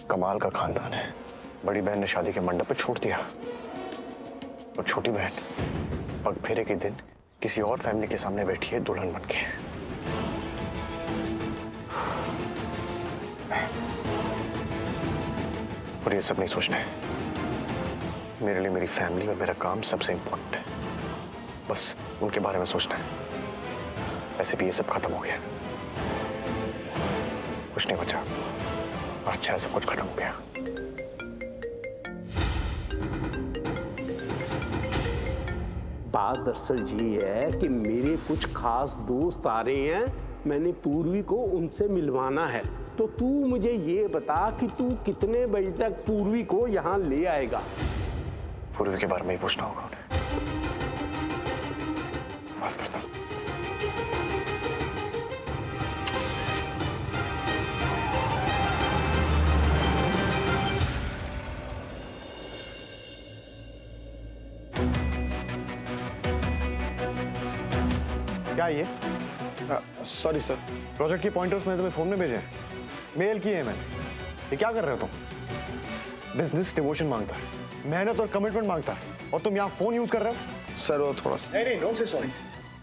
कमाल का खानदान है। बड़ी बहन ने शादी के मंडप पे छोड़ दिया और छोटी बहन पग फेरे के दिन किसी और फैमिली के सामने बैठी है दुल्हन बन के। और ये सब नहीं सोचना है। मेरे लिए मेरी फैमिली और मेरा काम सबसे इंपॉर्टेंट है। बस उनके बारे में सोचना है। ऐसे भी ये सब खत्म हो गया, कुछ नहीं बचा। अच्छा है, सब कुछ खत्म हो गया। बात दरअसल ये है कि मेरे कुछ खास दोस्त आ रहे हैं, मैंने पूर्वी को उनसे मिलवाना है। तो तू मुझे ये बता कि तू कितने बजे तक पूर्वी को यहाँ ले आएगा? पूर्वी के बारे में ही पूछना होगा उन्हें। बात करता हूँ। क्या ये? Sorry sir. प्रोजेक्ट की पॉइंटर्स मैंने तुम्हें फोन में भेजे हैं, मेल किए हैं मैंने। ये क्या कर रहे हो तुम? बिजनेस डिवोशन मांगता है, मेहनत और कमिटमेंट मांगता है, और तुम यहाँ फोन यूज कर रहे हो। सर वो थोड़ा सा नहीं, डोंट से सॉरी।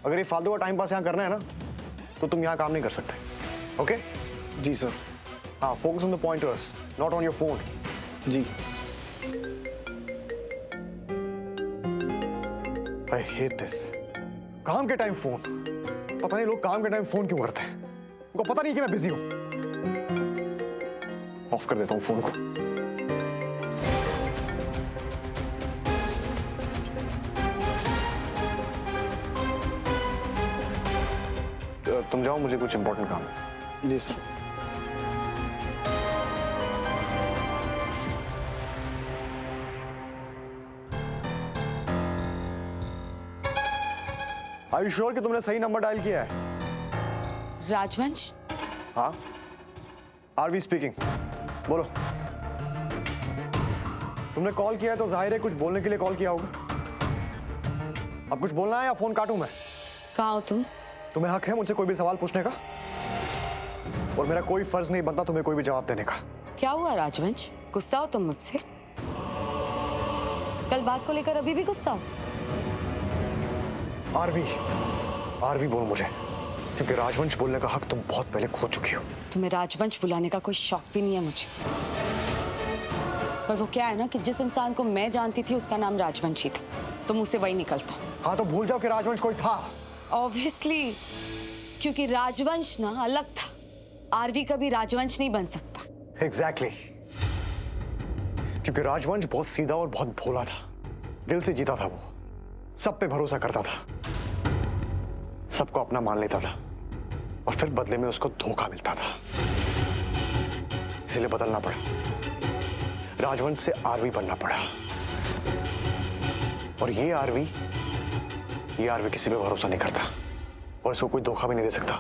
अगर ये फालतू का टाइम पास यहाँ करना है ना, तो तुम यहाँ काम नहीं कर सकते। ओके? जी सर। हाँ, focus on the pointers, not on your phone. जी। I hate this. काम के टाइम फोन। पता नहीं लोग काम के टाइम फोन क्यों करते हैं। उनको पता नहीं कि मैं बिजी हूं। ऑफ कर देता हूं फोन को। तुम जाओ, मुझे कुछ इंपॉर्टेंट काम है। जी सर। आर यू श्योर कि तुमने सही नंबर डायल किया है? राजवंश? हाँ, आरवी स्पीकिंग। बोलो। तुमने कॉल किया है तो जाहिर है कुछ बोलने के लिए कॉल किया होगा। अब कुछ बोलना है या फोन काटूं मैं? कहाँ हो तुम? तुम्हें हक है मुझसे कोई भी सवाल पूछने का, और मेरा कोई फर्ज नहीं बनता तुम्हें कोई भी जवाब देने का। क्या हुआ राजवंश? गुस्सा हो तुम मुझसे? कल बात को लेकर अभी भी गुस्सा हो? आरवी बोल मुझे, क्योंकि राजवंश बोलने का हक तुम बहुत पहले खो चुकी हो। तुम्हें राजवंश बुलाने का कोई शौक भी नहीं है मुझे, पर वो क्या है ना कि जिस इंसान को मैं जानती थी उसका नाम राजवंश ही था, तो मुंह से वही निकलता। हाँ, तो भूल जाओ कि राजवंश कोई था। ऑब्वियसली, क्योंकि राजवंश ना अलग था। आरवी कभी राजवंश नहीं बन सकता। एग्जैक्टली। क्योंकि राजवंश बहुत सीधा और बहुत भोला था। दिल से जीता था वो, सब पे भरोसा करता था, सबको अपना मान लेता था, और फिर बदले में उसको धोखा मिलता था। इसलिए बदलना पड़ा, राजवंश से आरवी बनना पड़ा। और ये आरवी किसी पे भरोसा नहीं करता, और इसको कोई धोखा भी नहीं दे सकता,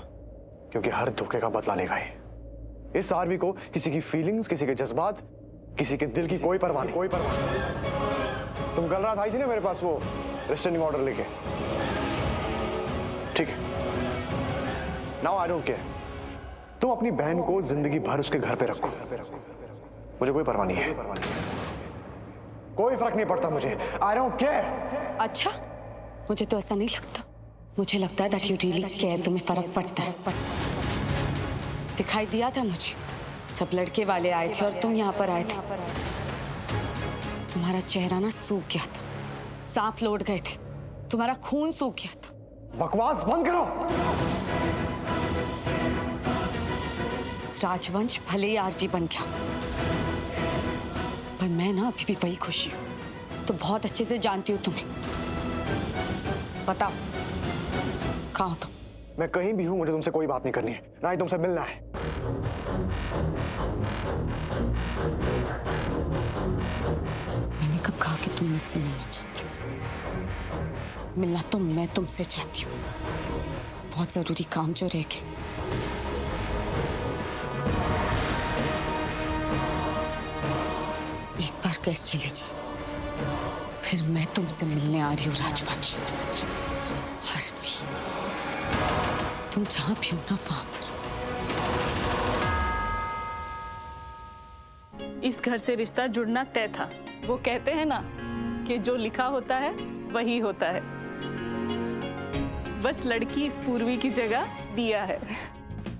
क्योंकि हर धोखे का बदला लेगा ये। इस आरवी को किसी की फीलिंग्स, किसी के जज्बात, किसी के दिल की कोई परवाह नहीं। तुम कल रात आई थी ना मेरे पास वो रिस्ट्रेनिंग ऑर्डर लेके। ठीक है, नाउ आई डोंट केयर। तुम अपनी बहन को जिंदगी भर उसके घर पे रखो, मुझे कोई परवाह नहीं है। कोई फर्क नहीं पड़ता मुझे। I don't care. अच्छा, मुझे तो ऐसा नहीं लगता। मुझे लगता है दैट यू रियली केयर, तुम्हें फर्क पड़ता है। दिखाई दिया था मुझे, सब लड़के वाले आए थे और तुम यहाँ पर आए थे। तुम्हारा चेहरा ना सूख गया था, सांप लौट गए थे, तुम्हारा खून सूख गया था। बकवास बंद करो। राजवंश भले ही आरवी बन गया, पर मैं ना अभी भी वही खुशी हूँ। तो बहुत अच्छे से जानती हूँ तुम्हें। बताओ, कहाँ हो तुम? मैं कहीं भी हूं, मुझे तुमसे कोई बात नहीं करनी है, ना ही तुमसे मिलना है। मैंने कब कहा कि तुम मुझसे मिलना चाहती हो? मिलना तो मैं तुमसे चाहती हूँ। बहुत जरूरी काम जो रह गए। एक बार कैसे चले जाए, फिर मैं तुमसे मिलने आ रही हूँ राजवंश। आरवी, तुम जहां भी हो ना वहां पर। इस घर से रिश्ता जुड़ना तय था। वो कहते हैं ना कि जो लिखा होता है वही होता है। बस लड़की इस पूर्वी की जगह दिया है।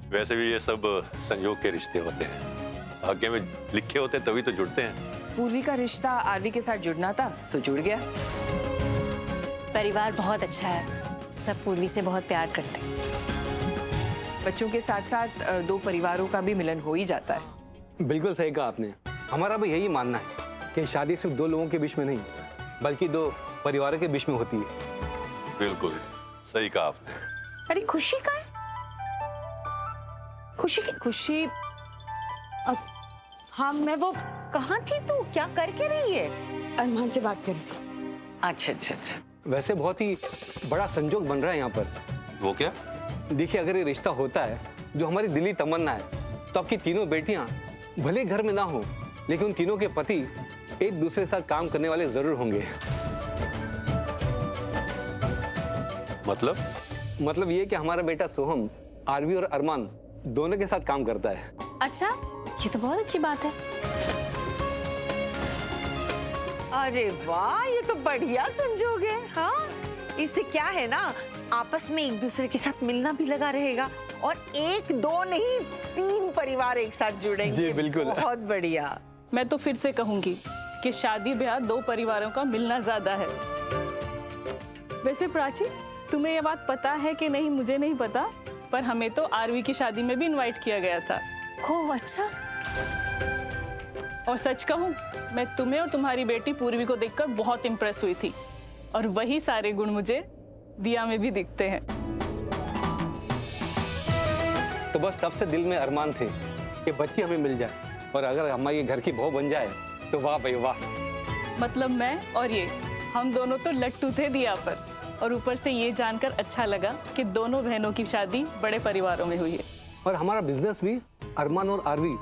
वैसे भी ये सब संयोग के रिश्ते होते हैं, भाग्य में लिखे होते तभी तो जुड़ते हैं। पूर्वी का रिश्ता आरवी के साथ जुड़ना था, सो जुड़ गया। परिवार बहुत अच्छा है, सब पूर्वी से बहुत प्यार करते हैं। बच्चों के साथ साथ दो परिवारों का भी मिलन हो ही जाता है। बिल्कुल सही कहा आपने। हमारा भी यही मानना है कि शादी सिर्फ दो लोगों के बीच में नहीं, बल्कि दो परिवारों के बीच में होती है। बिल्कुल सही कहा आपने। अरे खुशी का है? खुशी हाँ, मैं वो कहाँ थी तू? क्या करके रही है? अरमान से बात करी थी। अच्छा। वैसे बहुत ही बड़ा संजोग बन रहा है यहाँ पर। वो क्या? देखिए, अगर ये रिश्ता होता है जो हमारी दिली तमन्ना है, तो आपकी तीनों बेटियां भले घर में ना हो, लेकिन उन तीनों के पति एक दूसरे के साथ काम करने वाले जरूर होंगे। मतलब ये कि हमारा बेटा सोहम आरवी और अरमान दोनों के साथ काम करता है। अच्छा, ये तो बहुत अच्छी बात है। अरे वाह, ये तो बढ़िया संजोग है। हाँ, इससे क्या है ना, आपस में एक दूसरे के साथ मिलना भी लगा रहेगा और एक दो नहीं 3 परिवार एक साथ जुड़ेंगे। जी बिल्कुल, बहुत बढ़िया। मैं तो फिर से कहूंगी कि शादी ब्याह दो परिवारों का मिलना ज्यादा है। वैसे प्राची, तुम्हें ये बात पता है कि नहीं मुझे नहीं पता, पर हमें तो आरवी की शादी में भी इनवाइट किया गया था। ओह अच्छा। और सच कहूं, मैं तुम्हें और तुम्हारी बेटी पूर्वी को देखकर बहुत इम्प्रेस हुई थी, और वही सारे गुण मुझे दिया में भी दिखते हैं। तो बस तब से दिल में अरमान थे कि बच्ची हमें मिल जाए, और अगर हमारी घर की बहू बन जाए तो वाह भाई वाह। मतलब मैं और ये, हम दोनों तो लट्टू थे दिया पर, और ऊपर से ये जानकर अच्छा लगा कि दोनों बहनों की शादी बड़े परिवारों में हुई है। और हमारा बिजनेस भी अरमान और आरवी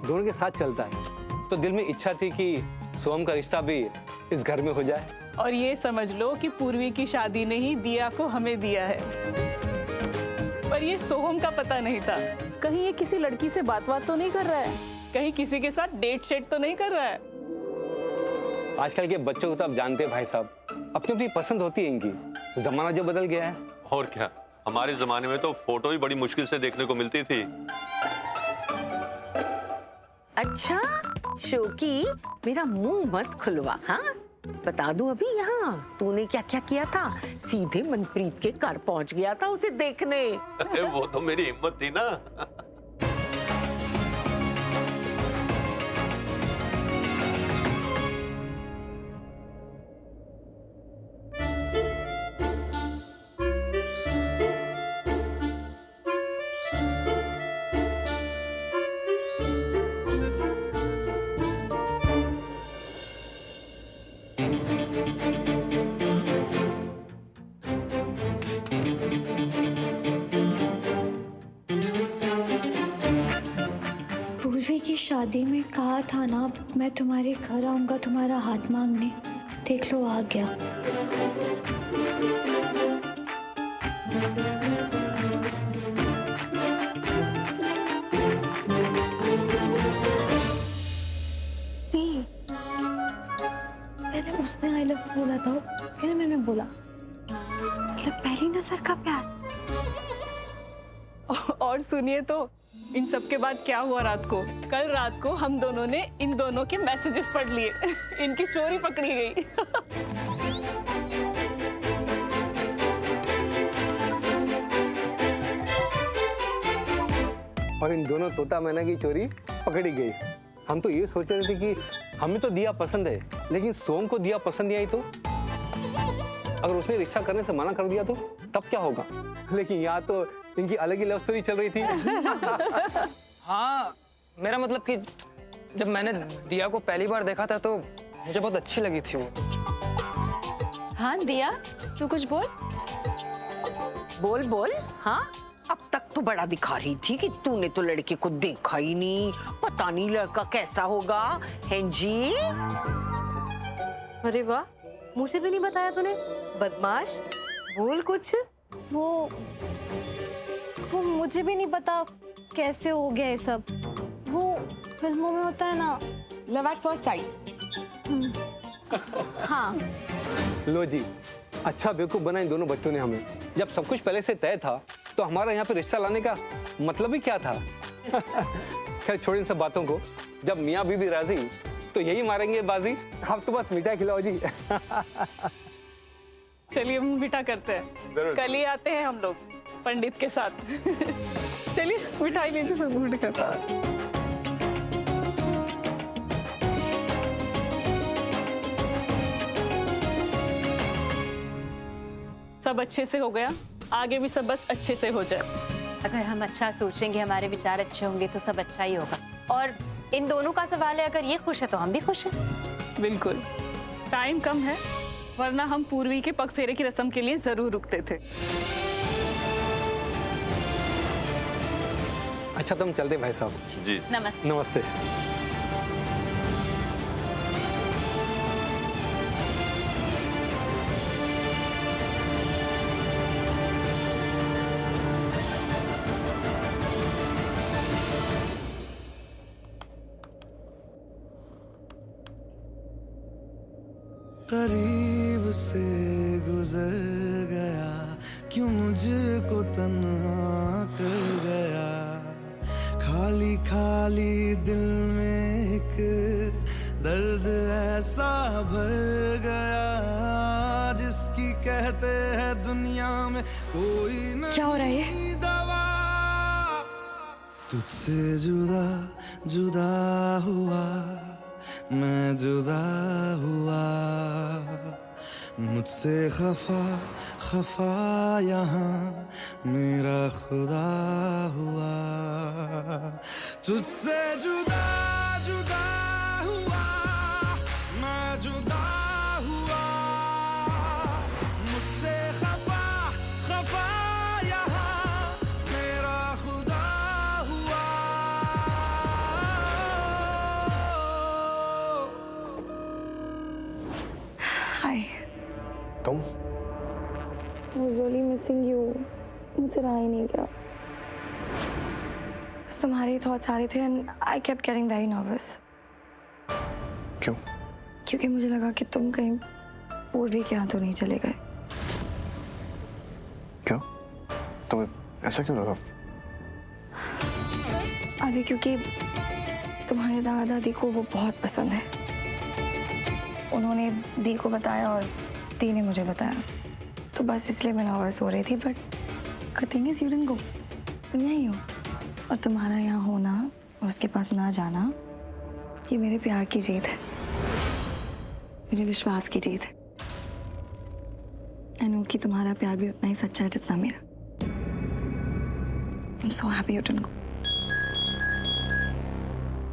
दोनों के साथ चलता है, तो दिल में इच्छा थी कि सोहम का रिश्ता भी इस घर में हो जाए। और ये समझ लो कि पूर्वी की शादी ने ही दिया को हमें दिया है। पर ये सोहम का पता नहीं था। कहीं ये किसी लड़की से बात तो नहीं कर रहा है, कहीं किसी के साथ डेट शेट तो नहीं कर रहा है। आजकल के बच्चों को तो आप जानते हैं भाई साहब, अपनी अपनी पसंद होती है इनकी, जमाना जो बदल गया है। और क्या, हमारे जमाने में तो फोटो भी बड़ी मुश्किल से देखने को मिलती थी। अच्छा शोकी, मेरा मुंह मत खुलवा। हाँ, बता दूं अभी यहाँ तूने क्या क्या किया था। सीधे मनप्रीत के घर पहुंच गया था उसे देखने। अरे वो तो मेरी हिम्मत थी ना। पूर्वी की शादी में कहा था ना, मैं तुम्हारे घर आऊंगा तुम्हारा हाथ मांगने। देख लो, आ गया। पहले उसने आई लव यू बोला था, फिर मैंने बोला। मतलब पहली नजर का प्यार। और सुनिए तो, इन सब के बाद क्या हुआ रात को? कल रात को हम दोनों ने इन दोनों के मैसेजेस पढ़ लिए। इनकी चोरी पकड़ी गई। और इन दोनों तोता मैना की चोरी पकड़ी गई। हम तो ये सोच रहे थे कि हमें तो दिया पसंद है, लेकिन सोम को दिया पसंद नहीं आई तो अगर उसने रिक्शा करने से मना कर दिया तो तब क्या होगा। लेकिन यहाँ तो इनकी अलग ही लव स्टोरी चल रही थी। हाँ, मेरा मतलब कि जब मैंने दिया को पहली बार देखा था तो मुझे बहुत अच्छी लगी थी वो। हाँ दिया, तू कुछ बोल। बोल बोल। हाँ, अब तक तो बड़ा दिखा रही थी कि तूने तो लड़के को देखा ही नहीं, पता नहीं लड़का कैसा होगा। हैं जी? अरे वाह, मुझे भी नहीं बताया तूने। बदमाश, बोल कुछ। वो मुझे भी नहीं पता कैसे हो गया ये सब। वो फिल्मों में होता है ना, लव एट फर्स्ट साइट। हाँ लो जी, अच्छा बेवकूफ बना इन दोनों बच्चों ने हमें। जब सब कुछ पहले से तय था तो हमारा यहाँ पे रिश्ता लाने का मतलब ही क्या था? खैर छोड़ इन सब बातों को। जब मियाँ बीबी राजी तो यही मारेंगे बाजी। आप तो बस मिठाई खिलाओ जी। चलिए मीठा करते हैं, कल ही आते हैं हम लोग पंडित के साथ। चलिए मिठाई लीजिए, सब मीठा करते हैं। सब अच्छे से हो गया, आगे भी सब बस अच्छे से हो जाए। अगर हम अच्छा सोचेंगे, हमारे विचार अच्छे होंगे तो सब अच्छा ही होगा। और इन दोनों का सवाल है, अगर ये खुश है तो हम भी खुश हैं। बिल्कुल। टाइम कम है, वरना हम पूर्वी के पग फेरे की रस्म के लिए जरूर रुकते थे। अच्छा तुम चलते भाई साहब। जी नमस्ते। नमस्ते। करीब से गुजर गया, क्यों मुझको तन्हा कर गया। खाली खाली दिल में एक दर्द ऐसा भर गया, जिसकी कहते हैं दुनिया में कोई नहीं। क्या हो रहा है? दवा तुझसे जुदा जुदा हुआ, मैं जुदा हुआ। मुझसे खफा खफा यहाँ मेरा खुदा हुआ। तुझसे जुदा जुदा हुआ, मैं जुदा हुआ। मुझसे खफा खफा यहाँ मेरा खुदा हुआ। हाय। तुम I was really missing you. मुझसे रहा ही नहीं गया। बस तुम्हारे थॉट्स आ रहे थे and I kept getting very nervous. क्यों? क्योंकि मुझे लगा कि तुम कहीं पूर्वी के यहाँ तो नहीं चले गए। क्यों? तुम्हें ऐसा क्यों लगा? अभी क्योंकि तुम्हारे दादा दादी को वो बहुत पसंद है। उन्होंने दी को बताया और दी ने मुझे बताया, तो बस इसलिए मैं नर्वस हो रही थी। But the thing is you didn't go. तुम यहीं हो, और तुम्हारा यहाँ होना और उसके पास ना जाना, ये मेरे प्यार की जीत है, मेरे विश्वास की जीत है। I know कि तुम्हारा प्यार भी उतना ही सच्चा है जितना मेरा। I'm so happy you didn't go.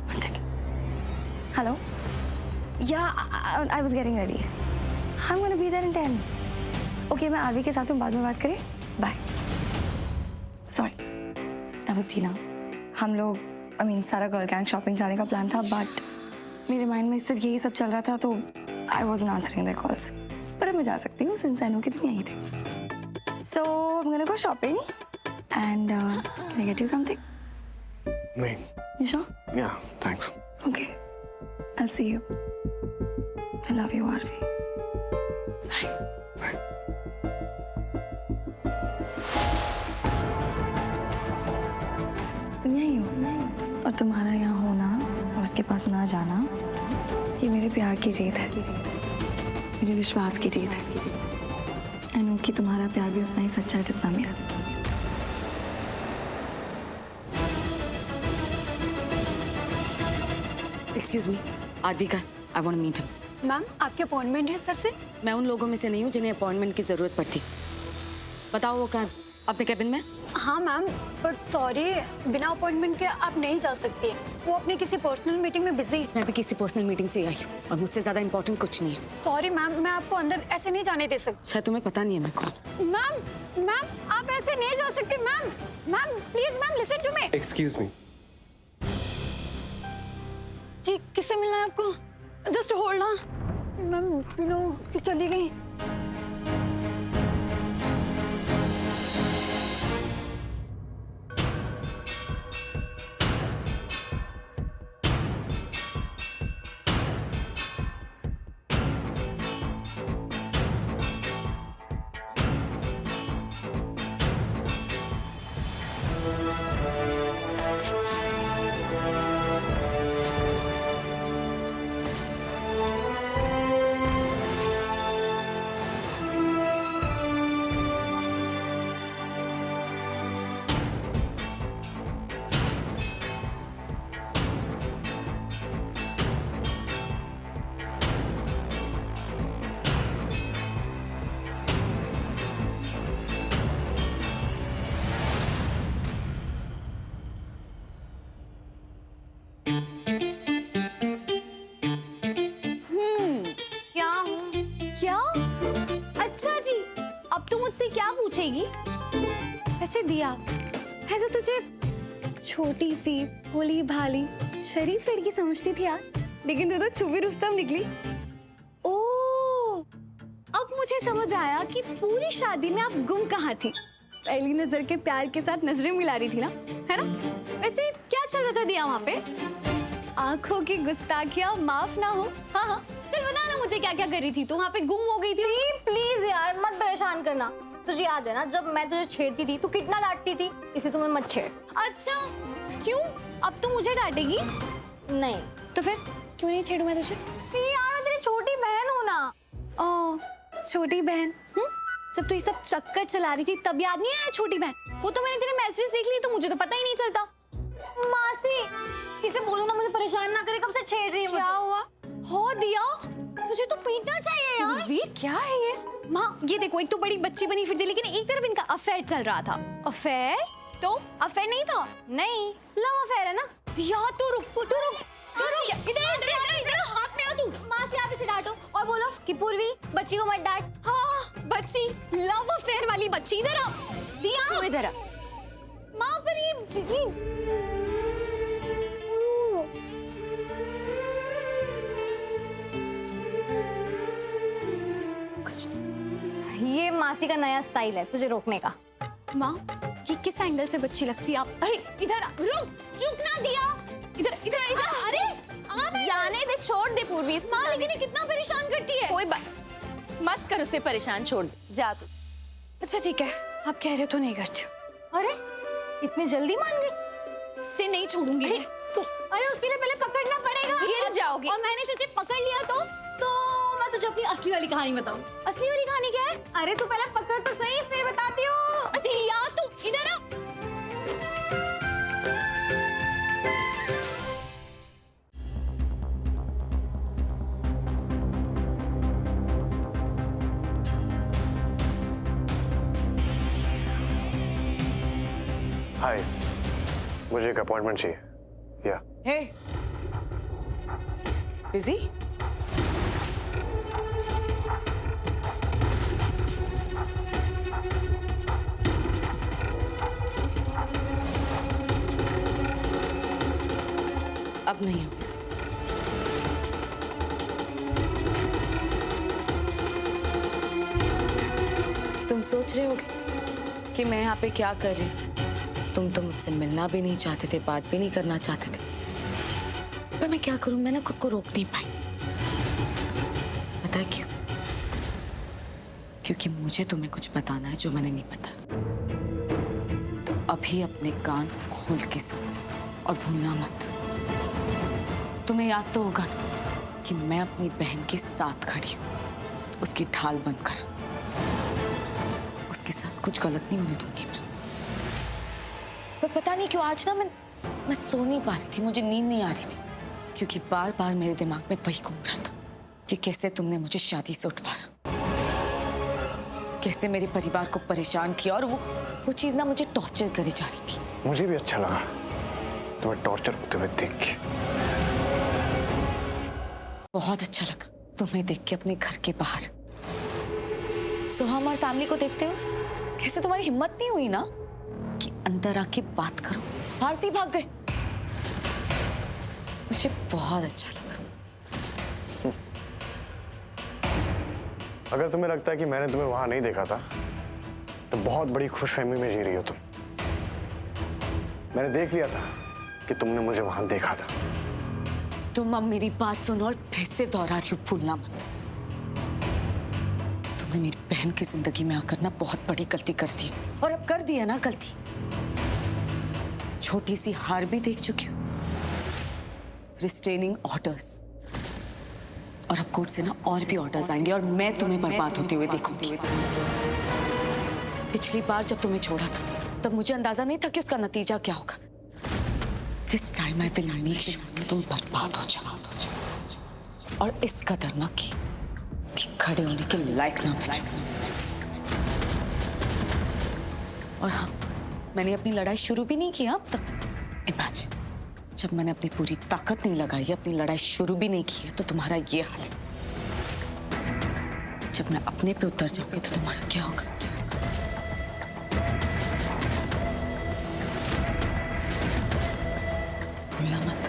One second. Hello? Yeah, I was getting ready. I'm gonna be there in 10. Okay, मैं आरवी के साथ हूँ, बाद में बात करें। Bye. Sorry, that was Tina. हम लोग, सारा गर्ल गैंग शॉपिंग जाने का प्लान था, बट मेरे माइंड में सिर्फ यही सब चल रहा था, तो I wasn't answering their calls. पर अब मैं जा सकती हूँ, since I know कि तुम यहीं थे। So I'm gonna go shopping, and can I get you something? नहीं। You sure? Yeah, thanks. Okay, I'll see you. I love you, Arvi. Bye. तुम यहीं हो, और तुम्हारा यहाँ होना और उसके पास ना जाना, ये मेरे प्यार की जीत है, मेरे विश्वास की जीत है। I know कि तुम्हारा प्यार भी उतना ही सच्चा है जितना मेरा। एक्सक्यूज मी, आरवी का, I want to meet him. Ma'am, आपकी अपॉइंटमेंट है सर से? मैं उन लोगों में से नहीं हूँ जिन्हें अपॉइंटमेंट की जरूरत पड़ती। बताओ वो क्या अपने कैबिन में? हाँ मैम, बट सॉरी, बिना अपॉइंटमेंट के आप नहीं जा सकती। वो अपनी किसी पर्सनल मीटिंग में बिजी। मैं भी किसी पर्सनल मीटिंग से आई हूँ और मुझसे ज्यादा इंपॉर्टेंट कुछ नहीं है। सॉरी मैम, मैं आपको अंदर ऐसे नहीं जाने दे सकती। शायद तुम्हें पता नहीं है मैं कौन। मैम, मैम आप ऐसे नहीं जा सकती। Ma'am, ma'am please, ma'am listen to me. Excuse me. जी, किससे मिलना है आपको? जस्ट होल्ड ना। मैम, यू नो कि चली गई। मुझसे क्या पूछेगी? ऐसे दिया, मैं तो तुझे छोटी सी भोली भाली शरीफ लड़की समझती थी यार, लेकिन तू तो छुपी रुस्तम निकली। ओह, अब मुझे समझ आया कि पूरी शादी में आप गुम कहाँ थी। पहली नजर के प्यार के साथ नजरें मिला रही थी ना, है ना? वैसे क्या चल रहा था दिया वहाँ पे? आंखों की गुस्ताखियां माफ ना हो। हाँ हाँ, चल बता ना मुझे क्या क्या कर रही थी तू? वहाँ पे गुम हो गई थी? प्लीज यार मत परेशान करना। तुझे याद है ना जब मैं तुझे छेड़ती थी तू कितना डांटती थी, इसलिए तुम्हें मत छेड़। अच्छा, क्यों? अब तू मुझे डांटेगी? नहीं तो फिर क्यों नहीं छेड़ू मैं तुझे? यार मैं तेरी छोटी बहन हूँ ना। ओह, छोटी बहन। जब तू ये सब चक्कर चला रही थी तब याद नहीं आया छोटी बहन? वो तो मैंने तेरे मैसेज देख लिए तो मुझे तो पता ही नहीं चलता। मासी किसे बोलो ना, मुझे परेशान ना करे, कब से छेड़ रही है मुझे। क्या हुआ? हो दिया, तुझे तो पीटना चाहिए यार। ये क्या है ये? माँ ये देखो, एक तो बड़ी बच्ची बनी फिरती, लेकिन एक तरफ इनका अफेयर चल रहा था। अफेयर? तो अफेयर नहीं था? नहीं, लव अफेयर है ना। दिया तू रुक, इधर हाथ में आ तू। मासी आप इसे डांटो और बोलो कि पूर्वी बच्ची को मत डांट। हाँ बच्ची, लव अफेयर वाली बच्ची। इधर आ दिया, तू इधर आ। माँ पर ये मासी का नया स्टाइल है तुझे रोकने का। माँ ये किस एंगल से बच्ची लगती है आप? अरे इधर रुक ना दिया, इधर अरे जाने दे, छोड़ दे पूर्वी। माँ लेकिन ये कितना परेशान करती है। कोई बात मत कर, उसे परेशान छोड़ दे, जा तू। अच्छा ठीक है, आप कह रहे हो तो नहीं करती हूँ। अरे इतनी जल्दी मान गई? से नहीं छोड़ूंगी मैं। अरे उसके लिए पहले पकड़ना पड़ेगा। गिर जाओगी। और मैंने तुझे पकड़ लिया तो मैं तुझे अपनी असली वाली कहानी बताऊं। असली वाली कहानी क्या है? अरे तू पहले पकड़ तो सही, फिर बताती हूँ। दिया तू इधर आ। हाय, मुझे एक अपॉइंटमेंट चाहिए। या हे बिजी? अब नहीं हो बिजी। तुम सोच रहे होगे कि मैं यहाँ पे क्या कर रही हूँ। तुम तो मुझसे मिलना भी नहीं चाहते थे, बात भी नहीं करना चाहते थे, पर मैं क्या करूं, मैं ना खुद को रोक नहीं पाई। पता है क्यों? क्योंकि मुझे तुम्हें कुछ बताना है जो मैंने नहीं पता। तो अभी अपने कान खोल के सुनो और भूलना मत। तुम्हें याद तो होगा कि मैं अपनी बहन के साथ खड़ी हूँ, उसकी ढाल बंद कर। उसके साथ कुछ गलत नहीं होने दूंगी मैं। पर पता नहीं क्यों आज ना मैं सो नहीं पा रही थी, मुझे नींद नहीं आ रही थी, क्योंकि बार बार मेरे दिमाग में वही घूम रहा था कि कैसे तुमने मुझे शादी से उठवाया, कैसे मेरे परिवार को परेशान किया, और वो चीज ना मुझे टॉर्चर करी जा रही थी। मुझे भी अच्छा लगा तुम्हें टॉर्चर होते हुए देख के। बहुत अच्छा लगा तुम्हें देख के अपने घर के बाहर सोहम और फैमिली को देखते हुए। कैसे तुम्हारी हिम्मत नहीं हुई ना कि अंदर आके बात करो, बाहर से भाग गए। मुझे बहुत अच्छा लगा। अगर तुम्हें लगता है कि मैंने तुम्हें वहां नहीं देखा था तो बहुत बड़ी खुशफहमी में जी रही हो तुम। मैंने देख लिया था कि तुमने मुझे वहां देखा था। तुम अब मेरी बात सुनो और फिर से दोहरा रही हो, भूलना मत। तुमने मेरी बहन की जिंदगी में आकर ना बहुत बड़ी गलती कर दी, और अब कर दी है ना गलती। छोटी सी हार भी देख चुकी हूँ, रिस्ट्रेनिंग ऑर्डर्स, और अब कोर्ट से ना और भी ऑर्डर्स आएंगे और मैं तुम्हें बर्बाद होते हुए देखूंगी। पिछली बार जब तुम्हें छोड़ा था तब मुझे अंदाजा नहीं था कि उसका नतीजा क्या होगा। This time I will make sure कि तुम बर्बाद हो जाओ, और इस कदर ना कि खड़े होने के लायक ना बचो। और हाँ, मैंने अपनी लड़ाई शुरू भी नहीं की अब तक। इमेजिन, जब मैंने अपनी पूरी ताकत नहीं लगाई, अपनी लड़ाई शुरू भी नहीं की है, तो तुम्हारा ये हाल है। जब मैं अपने पे उतर जाऊंगी तो तुम्हारा क्या होगा? भूलना मत।